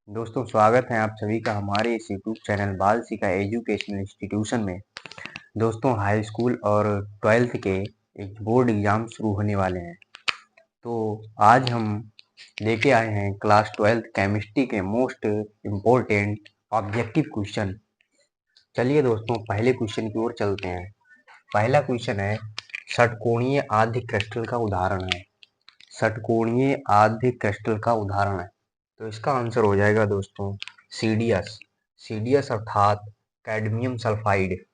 दोस्तों स्वागत है आप सभी का हमारे इस यूट्यूब चैनल बाल शिखा एजुकेशनल इंस्टीट्यूशन में। दोस्तों हाई स्कूल और 12th के एक बोर्ड एग्जाम शुरू होने वाले हैं। तो आज हम लेके आए हैं क्लास 12th केमिस्ट्री के मोस्ट इम्पोर्टेंट ऑब्जेक्टिव क्वेश्चन। चलिए दोस्तों पहले क्वेश्चन की ओर चलते हैं। पहला क्वेश्चन है षटकोणीय आध्य क्रिस्टल का उदाहरण है। षटकोणीय आध्य क्रिस्टल का उदाहरण है तो इसका आंसर हो जाएगा दोस्तों सीडीएस। सीडीएस अर्थात कैडमियम सल्फाइड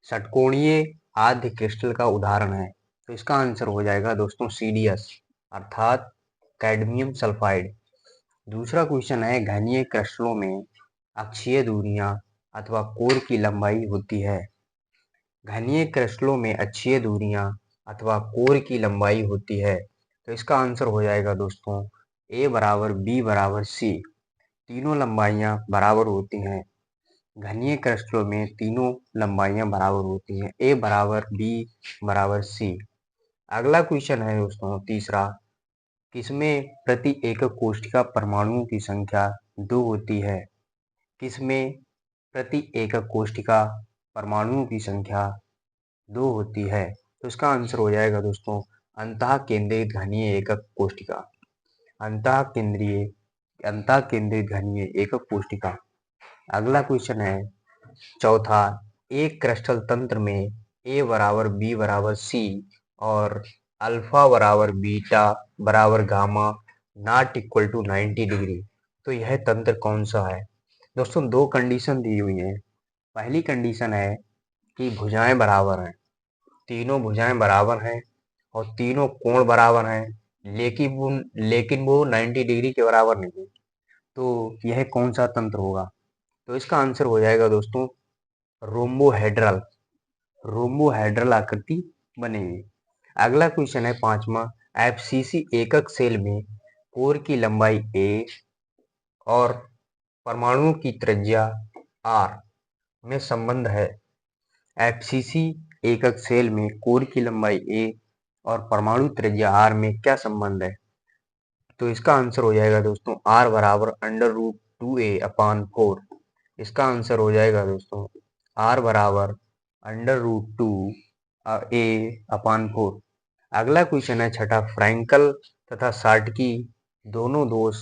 षटकोणीय आध्य क्रिस्टल का उदाहरण है तो इसका आंसर हो जाएगा दोस्तों सीडीएस अर्थात कैडमियम सल्फाइड। दूसरा क्वेश्चन है घनीय क्रिस्टलों में अक्षीय दूरियां अथवा कोर की लंबाई होती है। घनीय क्रिस्टलों में अक्षीय दूरियां अथवा कोर की लंबाई होती है तो इसका आंसर हो जाएगा दोस्तों ए बराबर बी बराबर सी। तीनों लंबाइयां बराबर होती हैं। घनीय क्रिस्टलों में तीनों लंबाइयां बराबर होती हैं। ए बराबर बी बराबर सी। अगला क्वेश्चन है दोस्तों तीसरा, किसमें प्रति एकक कोशिका परमाणुओं की संख्या 2 होती है। किसमें प्रति एकक कोशिका परमाणुओं की संख्या 2 होती है तो इसका आंसर हो जाएगा दोस्तों अंतः केंद्रित घनीय एकक कोशिका। अंतः केंद्रित घनीय एकक कोशिका। अगला क्वेश्चन है चौथा, एक क्रिस्टल तंत्र में ए बराबर बी बराबर सी और अल्फा बराबर बीटा बराबर gamma not equal to 90 degree तो यह तंत्र कौन सा है। दोस्तों दो कंडीशन दी हुई है। पहली कंडीशन है कि भुजाएं बराबर हैं, तीनों भुजाएं बराबर हैं और तीनों कोण बराबर हैं, लेकिन वो 90 डिग्री के बराबर नहीं है। तो यह कौन सा तंत्र होगा तो इसका आंसर हो जाएगा दोस्तों रोम्बोहेड्रल। रोम्बोहेड्रल आकृति बनेगी। अगला क्वेश्चन है पांचवा, एफसीसी एकक सेल में कोर की लंबाई a और परमाणुओं की त्रिज्या r में संबंध है। एफसीसी एकक सेल में कोर की लंबाई a और परमाणु त्रिज्या r में क्या संबंध है तो इसका आंसर हो जाएगा दोस्तों r बराबर √2a/4। इसका आंसर हो जाएगा दोस्तों r बराबर √2a/4। अगला क्वेश्चन है छठा, फ्रैंकल तथा शॉटकी दोनों दोष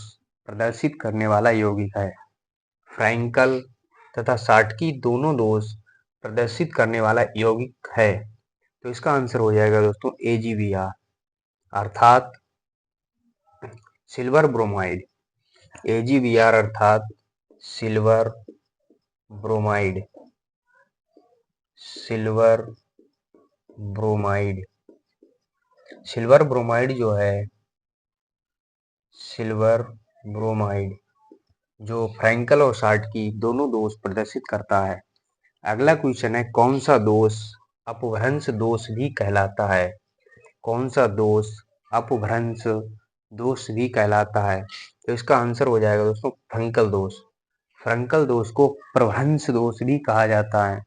प्रदर्शित करने वाला यौगिक है। फ्रैंकल तथा शॉटकी दोनों दोष प्रदर्शित करने वाला यौगिक है तो इसका आंसर हो जाएगा दोस्तों AgBr अर्थात सिल्वर ब्रोमाइड। AgBr अर्थात silver bromide. Silver bromide silver bromide जो है, सिल्वर ब्रोमाइड जो फ्रैंकल और शॉटकी दोनों दोष प्रदर्शित करता है। अगला क्वेश्चन है कौन सा दोष अपभ्रंश दोष भी कहलाता है। कौन सा दोष अपभ्रंश दोष भी कहलाता है तो इसका आंसर हो जाएगा दोस्तों फ्रैंकल दोष। फ्रैंकल दोष को प्रभ्रंश दोष भी कहा जाता है।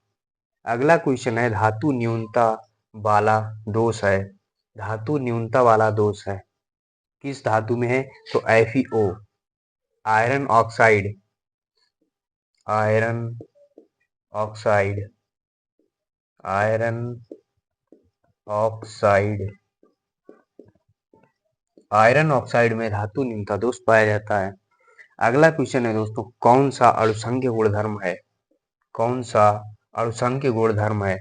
अगला क्वेश्चन है धातु न्यूनता वाला दोष है। धातु न्यूनता वाला दोष है किस धातु में है तो FeO iron oxide. Iron oxide iron oxide iron oxide में धातु न्यूनता दोष पाया जाता है। अगला क्वेश्चन है दोस्तों कौन सा अणुसंघ गुणधर्म है। कौन सा अणुसंघ गुणधर्म है।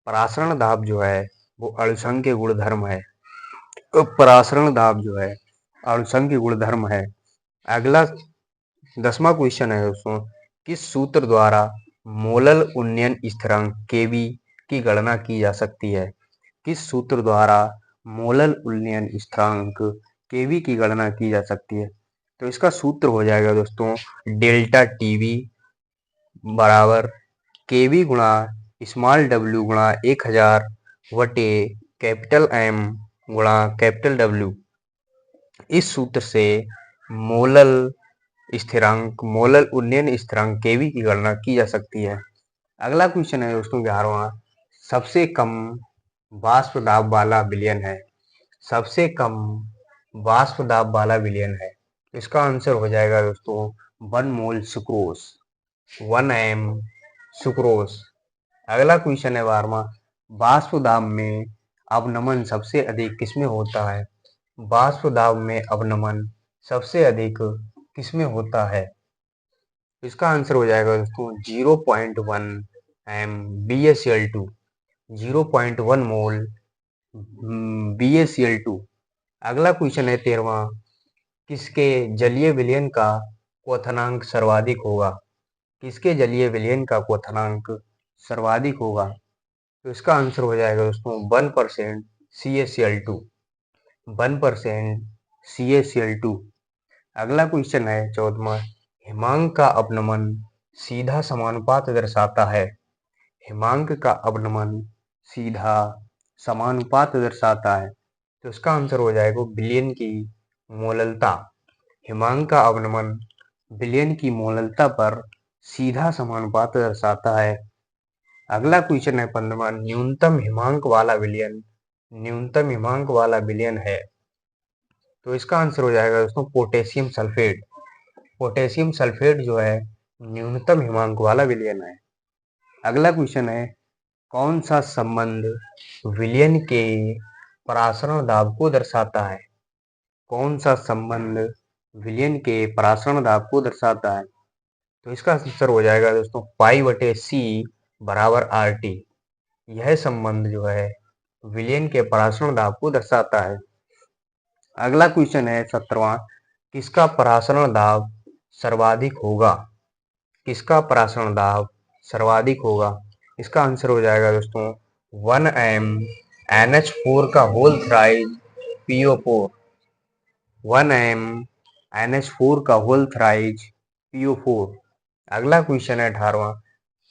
परासरण दाब जो है वो अणुसंघ गुणधर्म है। तो परासरण दाब जो है अणुसंघ गुणधर्म है। अगला 10वां क्वेश्चन है दोस्तों किस सूत्र द्वारा मोलल उन्नयन स्थिरांक Kb की गणना की जा सकती है। किस सूत्र द्वारा मोलल उन्नयन स्थिरांक Kb की गणना की जा सकती है तो इसका सूत्र हो जाएगा दोस्तों डेल्टा टीवी बराबर Kb गुणा स्मॉल w गुणा 1000 बटे कैपिटल M गुणा कैपिटल W। इस सूत्र से मोलल मोलल उन्नयन स्थिरांक Kb की गणना की जा सकती है। अगला क्वेश्चन है दोस्तों 11वां, सबसे कम वाष्प दाब वाला विलयन है। सबसे कम वाष्प दाब वाला विलयन है तो इसका आंसर हो जाएगा दोस्तों 1 मोल सुक्रोज, 1 एम सुक्रोज। अगला क्वेश्चन है 12वां, वाष्प दाब में अवनमन सबसे अधिक किसमें होता है? वाष्प दाब में अवनमन सबसे अधिक किसमें होता है? इसका आंसर हो जाएगा दोस्तों 0.1 एम BaCl2, 0.1 मोल BaCl2। अगला क्वेश्चन है 13वां, किसके जलीय विलयन का क्वथनांक सर्वाधिक होगा? किसके जलीय विलयन का क्वथनांक सर्वाधिक होगा? तो इसका आंसर हो जाएगा दोस्तों 1% CaCl2, 1% CaCl2। अगला क्वेश्चन है 14वां, हिमांक का अपनमन सीधा समानुपात दर्शाता है। हिमांक का अपनमन सीधा समानुपात दर्शाता है। तो इसका आंसर हो जाएगा विलयन की मोललता। हिमांक का अवनमन विलयन की मोललता पर सीधा समानुपात दर्शाता है। अगला क्वेश्चन है 15वां, न्यूनतम हिमांक वाला विलयन, न्यूनतम हिमांक वाला विलयन है। तो इसका आंसर हो जाएगा दोस्तों पोटेशियम सल्फेट। पोटेशियम सल्फेट जो है न्यूनतम हिमांक वाला विलयन है। अगला क्वेश्चन है, कौन सा संबंध विलयन के परासरण दाब को दर्शाता है? कौन सा संबंध विलयन के परासरण दाब को दर्शाता है? तो इसका आंसर हो जाएगा दोस्तों π/c बराबर RT। यह संबंध जो है विलयन के परासरण दाब को दर्शाता है। अगला क्वेश्चन है 17वां, किसका परासरण दाब सर्वाधिक होगा? किसका परासरण दाब सर्वाधिक होगा? इसका आंसर हो जाएगा दोस्तों 1 एम NH4 का whole thrice PO4, 1 M NH4 का होल थ्राइज PO4। अगला क्वेश्चन है 18वां,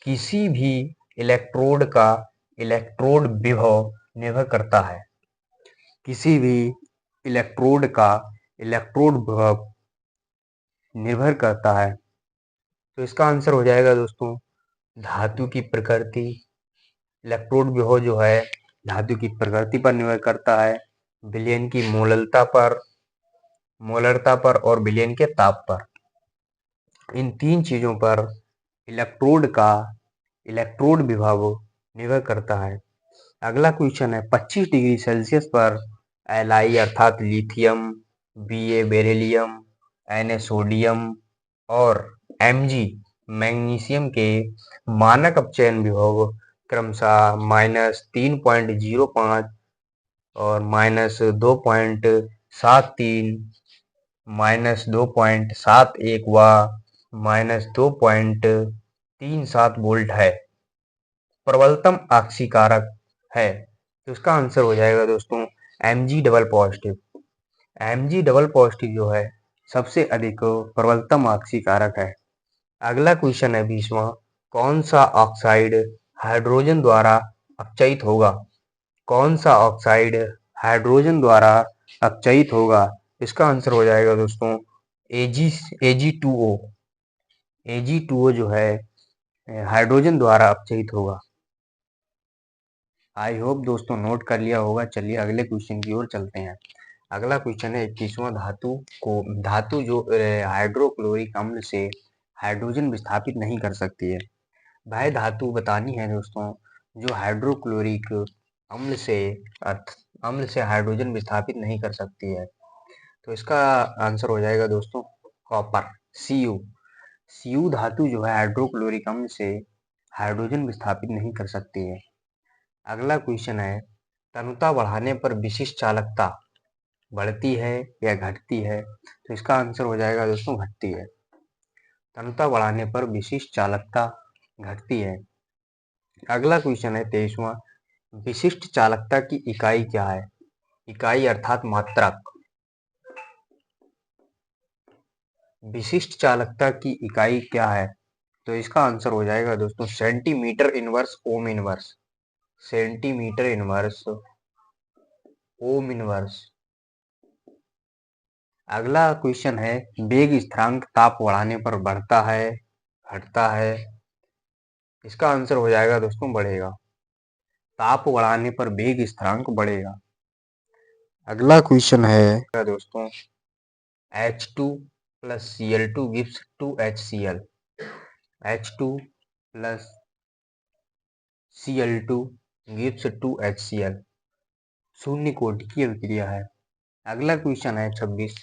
किसी भी इलेक्ट्रोड का इलेक्ट्रोड विभव निर्भर करता है। किसी भी इलेक्ट्रोड का इलेक्ट्रोड विभव निर्भर करता है। तो इसका आंसर हो जाएगा दोस्तों धातु की प्रकृति। इलेक्ट्रोड विभव जो है धातु की प्रकृति पर निर्भर करता है, विलयन की मोलरता पर और विलयन के ताप पर। इन तीन चीजों पर इलेक्ट्रोड का इलेक्ट्रोड विभव निर्भर करता है। अगला क्वेश्चन है 25 डिग्री सेल्सियस पर Li अर्थात lithium, Ba beryllium, Na sodium और Mg मैग्नीशियम के मानक अपचयन विभव क्रमशः -3.05 और -2.73, -2.71 व -2.37 वोल्ट है। प्रबलतम आक्सीकारक है। तो इसका आंसर हो जाएगा दोस्तों Mg double positive. Mg double positive जो है सबसे अधिक प्रबलतम आक्सीकारक है। अगला क्वेश्चन है 20वां, कौन सा ऑक्साइड हाइड्रोजन द्वारा अपचयित होगा? कौन सा ऑक्साइड हाइड्रोजन द्वारा अपचयित होगा? इसका आंसर हो जाएगा दोस्तों Ag2O। Ag2O जो है हाइड्रोजन द्वारा अपचयित होगा। आई होप दोस्तों नोट कर लिया होगा। चलिए अगले क्वेश्चन की ओर चलते हैं। अगला क्वेश्चन है 21वां, धातु जो हाइड्रोक्लोरिक अम्ल से हाइड्रोजन विस्थापित नहीं कर सकती है। वह धातु बतानी है दोस्तों जो हाइड्रोक्लोरिक अम्ल से हाइड्रोजन विस्थापित नहीं कर सकती है। तो इसका आंसर हो जाएगा दोस्तों कॉपर, Cu धातु जो है हाइड्रोक्लोरिक अम्ल से हाइड्रोजन विस्थापित नहीं कर सकती है। अगला क्वेश्चन है तनुता बढ़ाने पर विशिष्ट चालकता बढ़ती है या घटती है? तो इसका आंसर हो जाएगा दोस्तों घटती है। तनुता बढ़ाने पर विशिष्ट चालकता घटती है। अगला क्वेश्चन है 23वां, विशिष्ट चालकता की इकाई क्या है? इकाई अर्थात मात्रक। विशिष्ट चालकता की इकाई क्या है? तो इसका आंसर हो जाएगा दोस्तों centimetre inverse ohm inverse, centimetre inverse ohm inverse. अगला क्वेश्चन है वेग स्थिरांक ताप बढ़ाने पर बढ़ता है घटता है? इसका आंसर हो जाएगा दोस्तों बढ़ेगा। ताप बढ़ाने पर वेग स्थिरांक बढ़ेगा। अगला क्वेश्चन है दोस्तों H2 plus Cl2 gives 2HCl. H2 plus Cl2 gives 2HCl. शून्य कोटि की अभिक्रिया है। अगला क्वेश्चन है 26।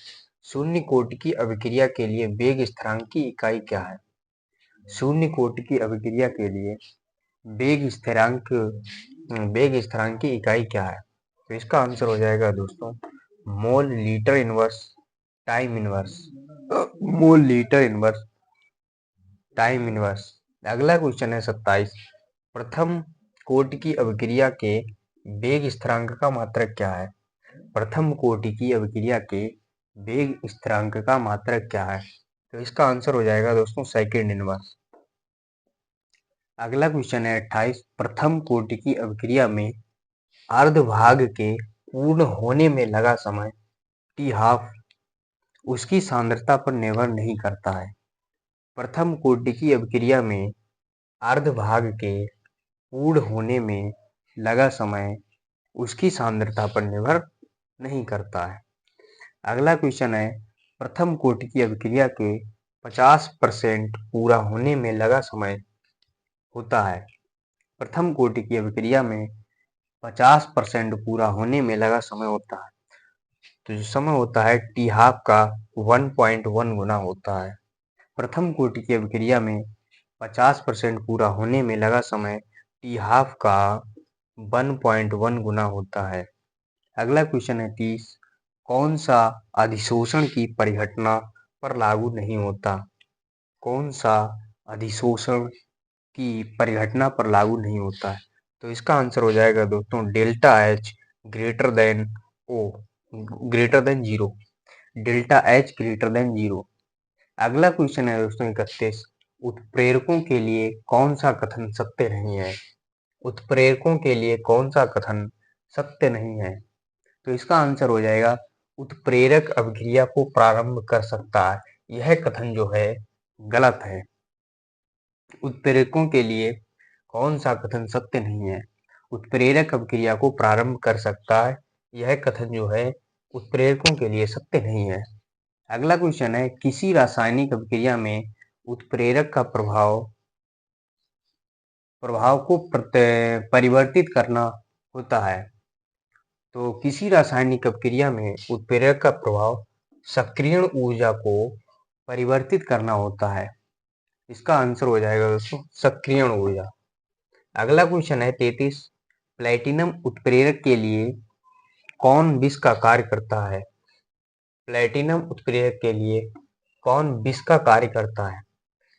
शून्य कोटि की अभिक्रिया के लिए वेग स्थिरांक की इकाई क्या है? शून्य कोटि की अभिक्रिया के लिए वेग स्थिरांक की इकाई क्या है? तो इसका आंसर हो जाएगा दोस्तों mole litre inverse time inverse. Mole litre inverse time inverse. अगला क्वेश्चन है 27। प्रथम कोटि की अभिक्रिया के वेग स्थिरांक का मात्रक क्या है? प्रथम कोटि की अभिक्रिया के वेग स्थिरांक का मात्रक क्या है? तो इसका आंसर हो जाएगा दोस्तों सेकंड इनवर्स। अगला क्वेश्चन है 28। प्रथम कोटि की अभिक्रिया में अर्धभाग के पूर्ण होने में लगा समय टी हाफ उसकी सांद्रता पर निर्भर नहीं करता है। प्रथम कोटि की अभिक्रिया में अर्धभाग के पूर्ण होने में लगा समय उसकी सांद्रता पर निर्भर नहीं करता है। अगला क्वेश्चन है प्रथम कोटि की अभिक्रिया के 50% पूरा होने में लगा समय होता है। प्रथम कोटि की अभिक्रिया में 50% पूरा होने में लगा समय होता है। तो जो समय होता है टी हाफ का 1.1 गुना होता है। प्रथम कोटि की अभिक्रिया में 50% पूरा होने में लगा समय टी हाफ का 1.1 गुना होता है। अगला क्वेश्चन है 30। कौन सा अधिशोषण की परिघटना पर लागू नहीं होता? कौन सा अधिशोषण की परिघटना पर लागू नहीं होता है? तो इसका आंसर हो जाएगा दोस्तों delta H greater than O greater than zero. Delta H greater than zero. अगला क्वेश्चन है दोस्तों 31। उत्प्रेरकों के लिए कौन सा कथन सत्य नहीं है? उत्प्रेरकों के लिए कौन सा कथन सत्य नहीं है? तो इसका आंसर हो जाएगा उत्प्रेरक अभिक्रिया को प्रारंभ कर सकता है। यह कथन जो है गलत है। उत्प्रेरकों के लिए कौन सा कथन सत्य नहीं है? उत्प्रेरक अभिक्रिया को प्रारंभ कर सकता है। यह कथन जो है उत्प्रेरकों के लिए सत्य नहीं है। अगला क्वेश्चन है किसी रासायनिक अभिक्रिया में उत्प्रेरक का प्रभाव को परिवर्तित करना होता है। तो किसी रासायनिक अभिक्रिया में उत्प्रेरक का प्रभाव सक्रियण ऊर्जा को परिवर्तित करना होता है। इसका आंसर हो जाएगा दोस्तों सक्रियण ऊर्जा। अगला क्वेश्चन है 33। प्लेटिनम उत्प्रेरक के लिए कौन विष का कार्य करता है? प्लेटिनम उत्प्रेरक के लिए कौन विष का कार्य करता है?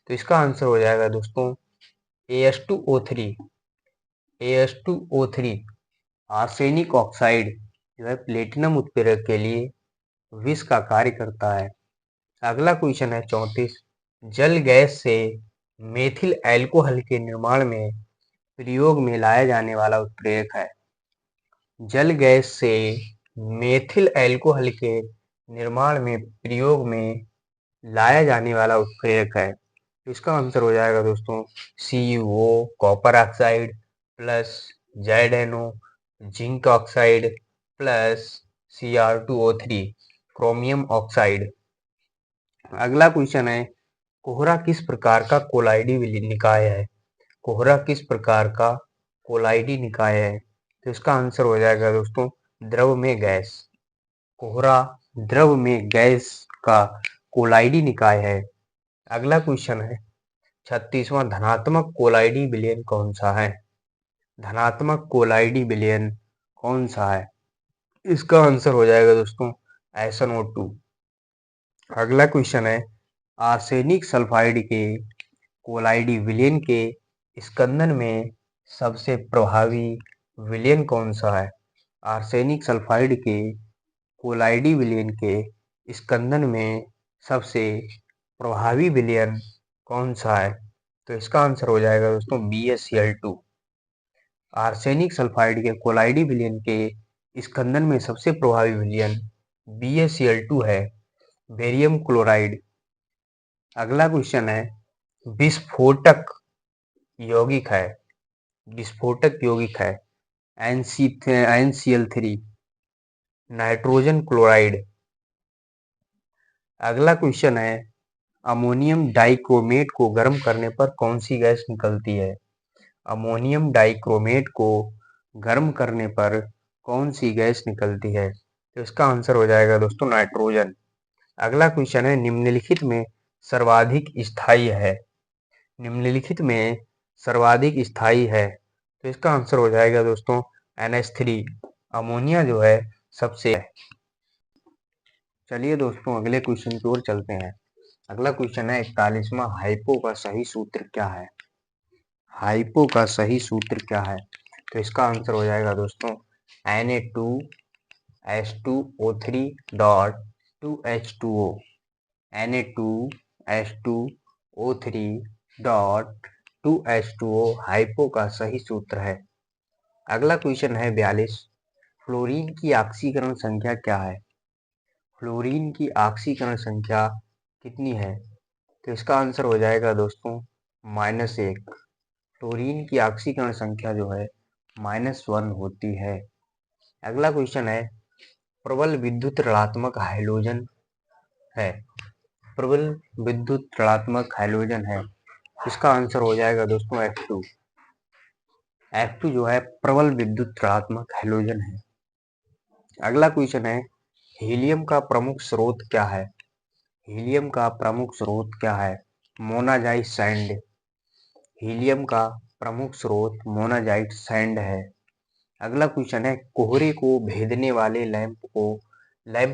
तो इसका आंसर हो जाएगा दोस्तों AS2O3। AS2O3 आर्सेनिक ऑक्साइड जो है प्लेटिनम उत्प्रेरक के लिए विष का कार्य करता है। अगला क्वेश्चन है 34। जल गैस से मेथिल अल्कोहल के निर्माण में प्रयोग में लाया जाने वाला उत्प्रेरक है। जल गैस से मेथिल अल्कोहल के निर्माण में प्रयोग में लाया जाने वाला उत्प्रेरक है। इसका आंसर हो जाएगा दोस्तों CuO copper oxide plus ZNO zinc oxide plus Cr2O3 chromium oxide. अगला क्वेश्चन है कोहरा किस प्रकार का कोलाइडी निकाय है? कोहरा किस प्रकार का कोलाइडी निकाय है? तो इसका आंसर हो जाएगा दोस्तों द्रव में गैस। कोहरा द्रव में गैस का कोलाइडी निकाय है। अगला क्वेश्चन है 36वां धनात्मक कोलाइडी विलयन कौन सा है? धनात्मक कोलाइडी विलयन कौन सा है? इसका आंसर हो जाएगा दोस्तों SnO2। अगला क्वेश्चन है आर्सेनिक सल्फाइड के कोलाइडी विलयन के स्कंदन में सबसे प्रभावी विलयन कौन सा है? आर्सेनिक सल्फाइड के कोलाइडी विलयन के स्कंदन में सबसे प्रभावी विलयन कौन सा है? तो इसका आंसर हो जाएगा दोस्तों BaCl2। आर्सेनिक सल्फाइड के कोलाइडी विलयन के स्कंदन में सबसे प्रभावी विलयन BaCl2 है, बेरियम क्लोराइड। अगला क्वेश्चन है विस्फोटक यौगिक है। विस्फोटक यौगिक है NCl3 नाइट्रोजन क्लोराइड। अगला क्वेश्चन है, अमोनियम डाइक्रोमेट को गर्म करने पर कौन सी गैस निकलती है? अमोनियम डाइक्रोमेट को गर्म करने पर कौन सी गैस निकलती है? तो इसका आंसर हो जाएगा दोस्तों नाइट्रोजन। अगला क्वेश्चन है, निम्नलिखित में सर्वाधिक स्थायी है। निम्नलिखित में सर्वाधिक स्थायी है, तो इसका आंसर हो जाएगा दोस्तों NH3। अमोनिया जो है सबसे है। चलिए दोस्तों अगले क्वेश्चन की ओर चलते हैं। अगला क्वेश्चन है 41वां, हाइपो का सही सूत्र क्या है? हाइपो का सही सूत्र क्या है? तो इसका आंसर हो जाएगा दोस्तों Na2H2O3 dot 2H2O। Na2H2O3 dot 2H2O hypo का सही सूत्र है। अगला क्वेश्चन है 42, फ्लोरीन की ऑक्सीकरण संख्या क्या है? फ्लोरीन की ऑक्सीकरण संख्या कितनी है? तो इसका आंसर हो जाएगा दोस्तों -1। फ्लोरीन की ऑक्सीकरण संख्या जो है -1 होती है। अगला क्वेश्चन है, प्रबल विद्युत ऋणात्मक हाइड्रोजन है। प्रबल विद्युत ऋणात्मक हाइड्रोजन है, इसका आंसर हो जाएगा दोस्तों F2। F2 जो है प्रबल विद्युत ऋणात्मक हाइड्रोजन है। अगला क्वेश्चन है, हीलियम का प्रमुख स्रोत क्या है? हीलियम का प्रमुख स्रोत क्या है? Monazite sand. हीलियम का प्रमुख स्रोत मोनाजाइट सैंड है। अगला क्वेश्चन है, कोहरे को भेदने वाले लैंप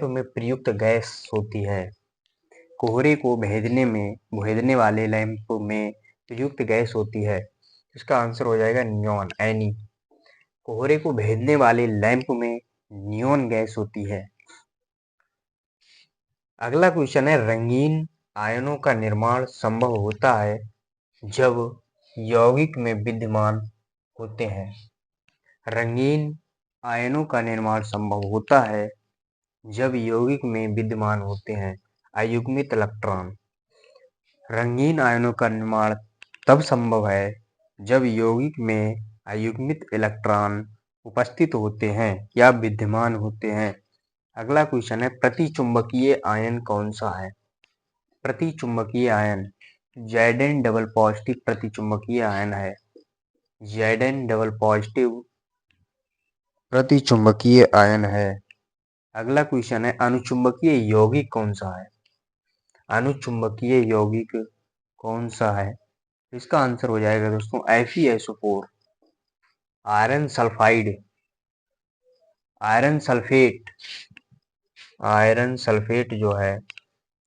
में प्रयुक्त गैस होती है। कोहरे को भेदने वाले लैंप में प्रयुक्त गैस होती है। इसका आंसर हो जाएगा नियॉन, Ni। कोहरे को भेदने वाले लैंप में नियॉन गैस होती है। अगला क्वेश्चन है, रंगीन आयनों का निर्माण संभव होता है जब यौगिक में विद्यमान होते हैं। रंगीन आयनों का निर्माण संभव होता है जब यौगिक में विद्यमान होते हैं अयुग्मित इलेक्ट्रॉन। रंगीन आयनों का निर्माण तब संभव है जब यौगिक में अयुग्मित इलेक्ट्रॉन उपस्थित होते हैं या विद्यमान होते हैं। अगला क्वेश्चन है, प्रतिचुंबकीय आयन कौन सा है? प्रतिचुंबकीय आयन Zn डबल पॉजिटिव प्रतिचुंबकीय आयन है। Zn डबल पॉजिटिव प्रतिचुंबकीय आयन है। अगला क्वेश्चन है, अनुचुंबकीय यौगिक कौन सा है? अनुचुंबकीय यौगिक कौन सा है? इसका आंसर हो जाएगा दोस्तों FeSO4। Iron sulphide, iron sulphate, iron sulphate जो है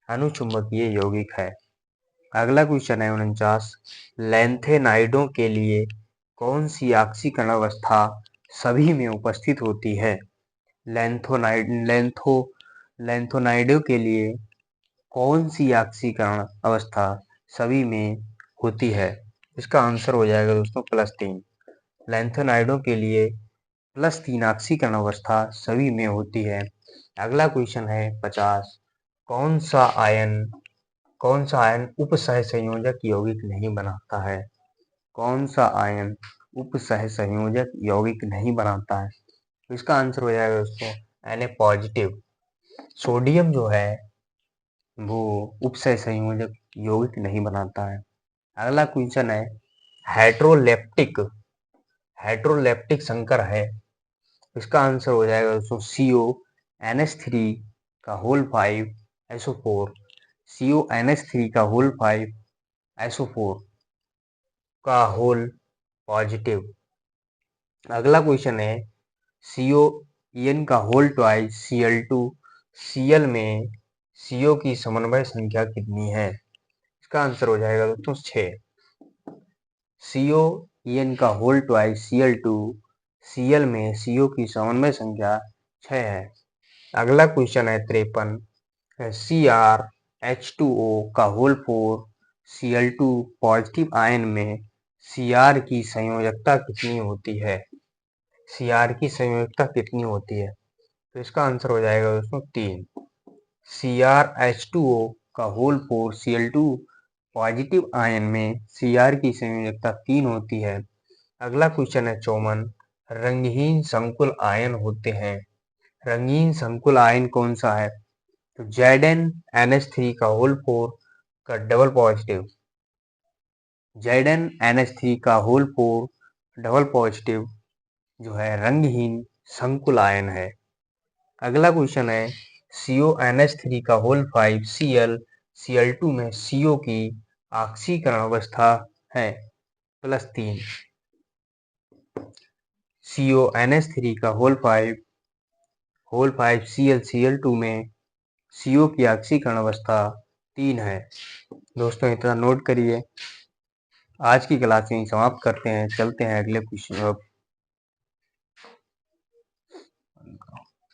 अनुचुंबकीय यौगिक है। अगला क्वेश्चन है 49, लैंथेनाइडों के लिए कौन सी ऑक्सीकरण अवस्था सभी में उपस्थित होती है? लैंथेनाइडों के लिए कौन सी ऑक्सीकरण अवस्था सभी में होती है? इसका आंसर हो जाएगा दोस्तों +3। लैंथेनाइडों के लिए +3 ऑक्सीकरण अवस्था सभी में होती है। अगला क्वेश्चन है 50, कौन सा आयन उपसहसंयोजक यौगिक नहीं बनाता है? कौन सा आयन उपसहसंयोजक यौगिक नहीं बनाता है? तो इसका आंसर हो जाएगा दोस्तों Na पॉजिटिव। सोडियम जो है वो उपसहसंयोजक यौगिक नहीं बनाता है। अगला क्वेश्चन है, हाइड्रोलेप्टिक हाइड्रोलेप्टिक संकर है। इसका आंसर हो जाएगा दोस्तों CONH3 का होल 5 SO4। CONH3 का होल 5 SO4 का होल पॉजिटिव। अगला क्वेश्चन है, CON का होल ट्वाइस Cl2 Cl में CO की समन्वय संख्या कितनी है? इसका आंसर हो जाएगा दोस्तों 6। CON का होल ट्वाइस Cl2 Cl में CO की समन्वय संख्या 6 है। अगला क्वेश्चन है 53, CrH2O का होल 4 Cl2 पॉजिटिव आयन में Cr की संयोजकता कितनी होती है? Cr की संयोजकता कितनी होती है? तो इसका आंसर हो जाएगा दोस्तों 3। CrH2O का होल 4 Cl2 पॉजिटिव आयन में Cr की संयोजकता 3 होती है। अगला क्वेश्चन है 54, रंगहीन संकुल आयन होते हैं। रंगीन संकुल आयन कौन सा है? तो ZnNH3 का होल 4 का डबल पॉजिटिव, ZnNH3 का होल 4 डबल पॉजिटिव जो है रंगहीन संकुल आयन है। अगला क्वेश्चन है CONH3 का होल 5 Cl Cl2 में CO की ऑक्सीकरण अवस्था है +3। CONH3 का होल 5 Cl में CO की ऑक्सीकरण अवस्था 3 है। दोस्तों इतना नोट करिए। आज की क्लास यहीं समाप्त करते हैं, चलते हैं अगले क्वेश्चन